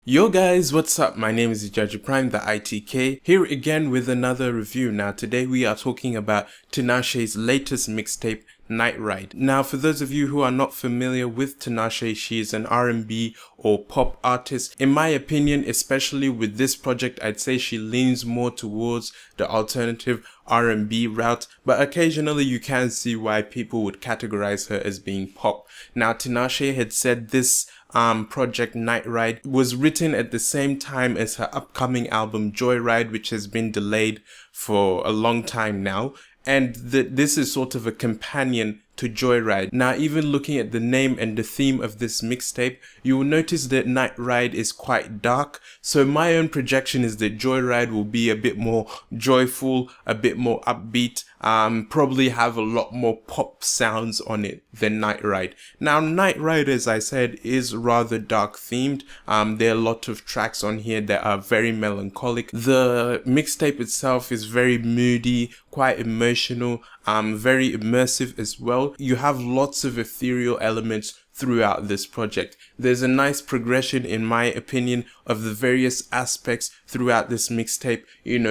Yo guys, what's up? My name is Judge Prime, the ITK, here again with another review. Now today we are talking about Tinashe's latest mixtape, Nightride. Now for those of you who are not familiar with Tinashe, she is an R&B or pop artist. In my opinion, especially with this project, I'd say she leans more towards the alternative R&B route, but occasionally you can see why people would categorize her as being pop. Now Tinashe had said this project Nightride was written at the same time as her upcoming album Joyride, which has been delayed for a long time now, and this is sort of a companion to Joyride. Now even looking at the name and the theme of this mixtape, you will notice that Nightride is quite dark, so my own projection is that Joyride will be a bit more joyful, a bit more upbeat, probably have a lot more pop sounds on it than Nightride. Now Nightride, as I said, is rather dark themed. There are a lot of tracks on here that are very melancholic. The mixtape itself is very moody, quite emotional, very immersive as well. You have lots of ethereal elements throughout this project. There's a nice progression, in my opinion, of the various aspects throughout this mixtape,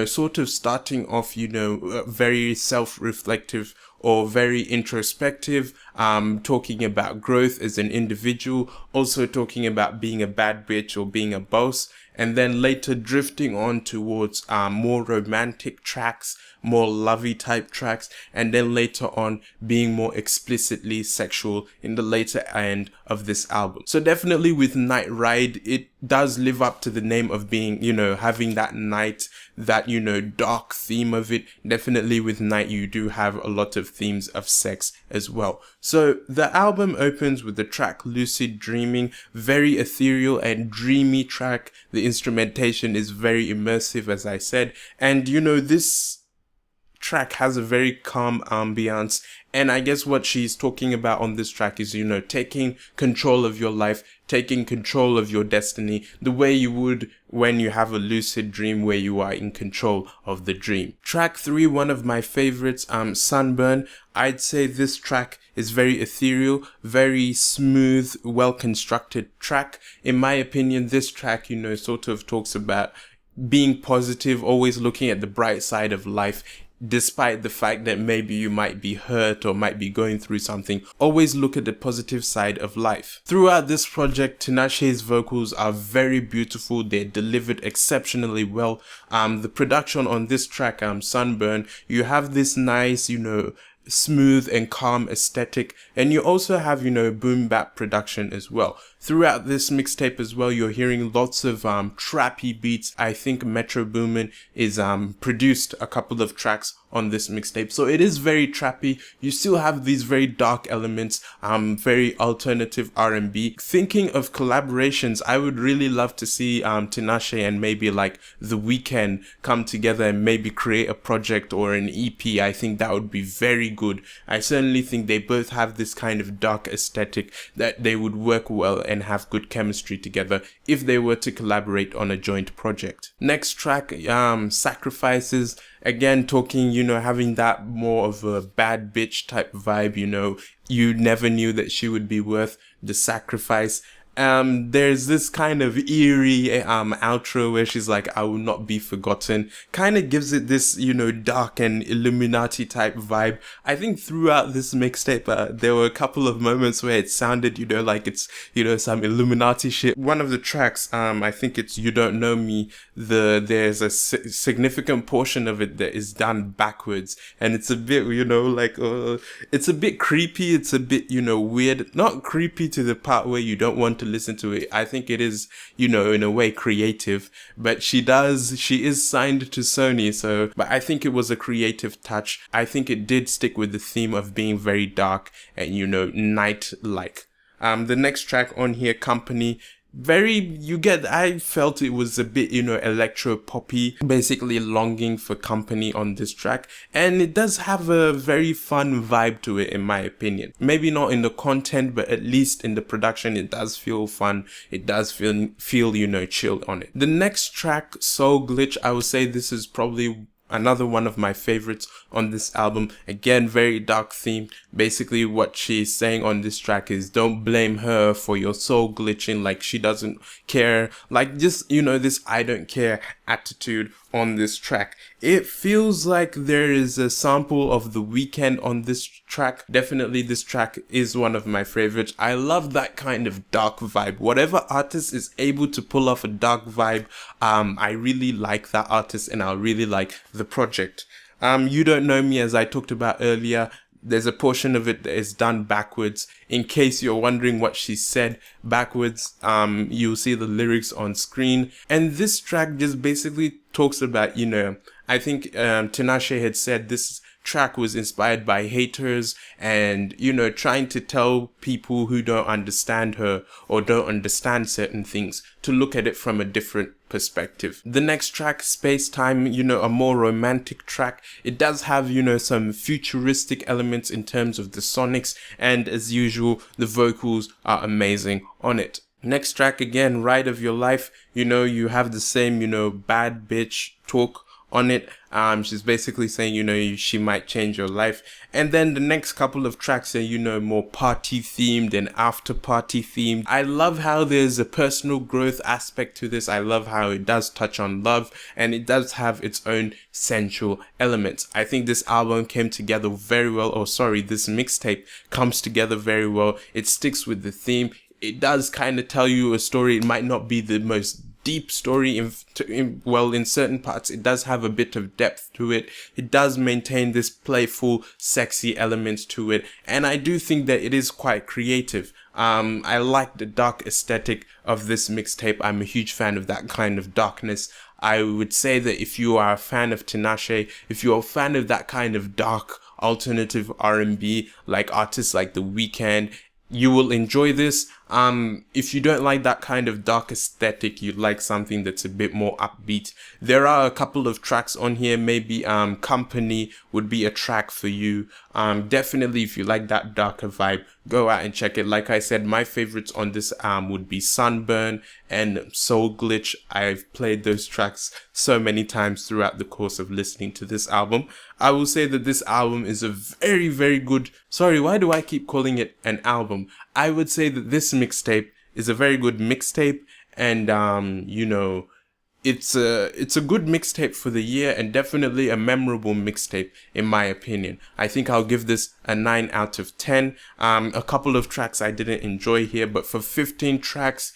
sort of starting off, very self-reflective or very introspective, talking about growth as an individual, also talking about being a bad bitch or being a boss, and then later drifting on towards more romantic tracks, more lovey type tracks, and then later on being more explicitly sexual in the later end of this album. So definitely with Nightride, it does live up to the name of being, having that night, that, dark theme of it. Definitely with Night, you do have a lot of themes of sex as well. So the album opens with the track Lucid Dreaming, very ethereal and dreamy track. The instrumentation is very immersive, as I said, and this track has a very calm ambiance, and I guess what she's talking about on this track is, taking control of your life, taking control of your destiny, the way you would when you have a lucid dream where you are in control of the dream. Track 3, one of my favorites, Sunburn. I'd say this track is very ethereal, very smooth, well-constructed track. In my opinion, this track, sort of talks about being positive, always looking at the bright side of life, despite the fact that maybe you might be hurt or might be going through something. Always look at the positive side of life. Throughout this project, Tinashe's vocals are very beautiful. They're delivered exceptionally well. The production on this track, Sunburn, you have this nice, smooth and calm aesthetic, and you also have, boom bap production as well. Throughout this mixtape as well, you're hearing lots of trappy beats. I think Metro Boomin is produced a couple of tracks on this mixtape, so it is very trappy. You still have these very dark elements, very alternative R&B. Thinking of collaborations, I would really love to see Tinashe and maybe like The Weeknd come together and maybe create a project or an EP. I think that would be very good. I certainly think they both have this kind of dark aesthetic that they would work well and have good chemistry together if they were to collaborate on a joint project. Next track, Sacrifices. Again, talking, having that more of a bad bitch type vibe, you never knew that she would be worth the sacrifice. There's this kind of eerie outro where she's like, I will not be forgotten. Kind of gives it this, dark and Illuminati type vibe. I think throughout this mixtape, there were a couple of moments where it sounded, like it's, some Illuminati shit. One of the tracks, I think it's You Don't Know Me, there's a significant portion of it that is done backwards, and it's a bit, it's a bit creepy, it's a bit, weird. Not creepy to the part where you don't want to listen to it. I think it is, in a way creative, but she is signed to Sony, but I think it was a creative touch. I think it did stick with the theme of being very dark and, night-like. The next track on here, Company, I felt it was a bit, electro poppy, basically longing for company on this track, and it does have a very fun vibe to it, in my opinion. Maybe not in the content, but at least in the production, it does feel fun. It does feel chill on it. The next track, Soul Glitch, I would say this is probably another one of my favorites on this album. Again, very dark themed. Basically what she's saying on this track is don't blame her for your soul glitching, like she doesn't care, like just, you know, this I don't care attitude on this track. It feels like there is a sample of The Weeknd on this track. Definitely this track is one of my favorites. I love that kind of dark vibe. Whatever artist is able to pull off a dark vibe, I really like that artist and I really like the project. You Don't Know Me, as I talked about earlier, there's a portion of it that is done backwards. In case you're wondering what she said backwards, you'll see the lyrics on screen. And this track just basically talks about, you know, I think Tinashe had said this track was inspired by haters and, you know, trying to tell people who don't understand her or don't understand certain things to look at it from a different perspective. The next track, Space Time, you know, a more romantic track. It does have, you know, some futuristic elements in terms of the sonics, and as usual, the vocals are amazing on it. Next track, again, Ride of Your Life. You know, you have the same, you know, bad bitch talk on it. She's basically saying, you know, she might change your life. And then the next couple of tracks are, you know, more party themed and after party themed. I love how there's a personal growth aspect to this. I love how it does touch on love and it does have its own sensual elements. I think this album came together very well, this mixtape comes together very well. It sticks with the theme. It does kind of tell you a story. It might not be the most deep story in certain parts. It does have a bit of depth to it. It does maintain this playful, sexy element to it, and I do think that it is quite creative. I like the dark aesthetic of this mixtape. I'm a huge fan of that kind of darkness. I would say that if you are a fan of Tinashe, if you're a fan of that kind of dark alternative R&B, like artists like The Weeknd, you will enjoy this. If you don't like that kind of dark aesthetic, you'd like something that's a bit more upbeat. There are a couple of tracks on here. Maybe Company would be a track for you. Definitely, if you like that darker vibe, go out and check it. Like I said, my favorites on this would be Sunburn and Soul Glitch. I've played those tracks so many times throughout the course of listening to this album. I will say that this album is a very, very good... Sorry, why do I keep calling it an album? I would say that this mixtape is a very good mixtape, and you know, it's a good mixtape for the year and definitely a memorable mixtape in my opinion. I think I'll give this a 9 out of 10. A couple of tracks I didn't enjoy here, but for 15 tracks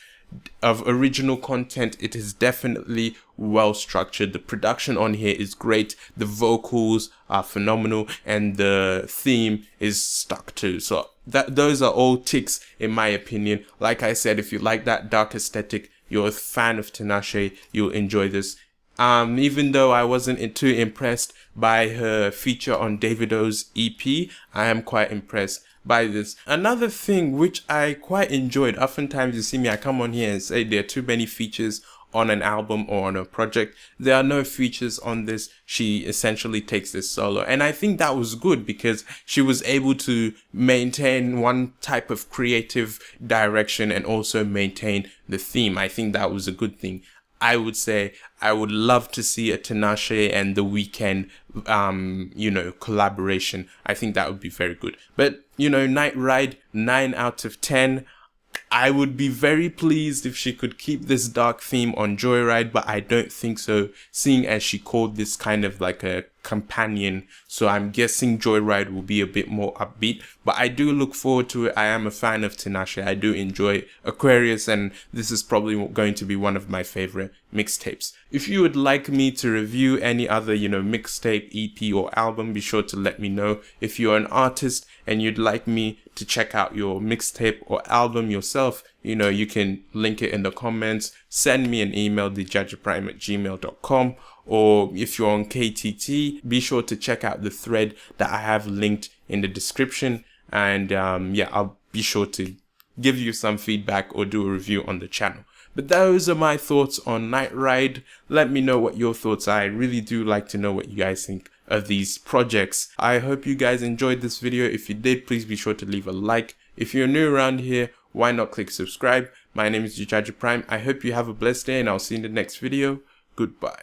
of original content, it is definitely well structured. The production on here is great, the vocals are phenomenal, and the theme is stuck too. So those are all ticks in my opinion. Like I said, if you like that dark aesthetic, you're a fan of Tinashe, you'll enjoy this. Even though I wasn't too impressed by her feature on Davido's EP, I am quite impressed by this. Another thing which I quite enjoyed, oftentimes you see me, I come on here and say there are too many features on an album or on a project. There are no features on this. She essentially takes this solo, and I think that was good because she was able to maintain one type of creative direction and also maintain the theme. I think that was a good thing. I would say I would love to see a Tinashe and The Weeknd, you know, collaboration. I think that would be very good. But, you know, Nightride, 9 out of 10. I would be very pleased if she could keep this dark theme on Joyride, but I don't think so, seeing as she called this kind of like a companion. So I'm guessing Joyride will be a bit more upbeat, but I do look forward to it. I am a fan of Tinashe. I do enjoy Aquarius, and this is probably going to be one of my favorite mixtapes. If you would like me to review any other, you know, mixtape, EP or album, be sure to let me know. If you're an artist and you'd like me to check out your mixtape or album yourself, you know, you can link it in the comments. Send me an email, thejudgeprime@gmail.com. Or if you're on KTT, be sure to check out the thread that I have linked in the description. And yeah, I'll be sure to give you some feedback or do a review on the channel. But those are my thoughts on Nightride. Let me know what your thoughts are. I really do like to know what you guys think of these projects. I hope you guys enjoyed this video. If you did, please be sure to leave a like. If you're new around here, why not click subscribe? My name is Judge Prime. I hope you have a blessed day, and I'll see you in the next video. Goodbye.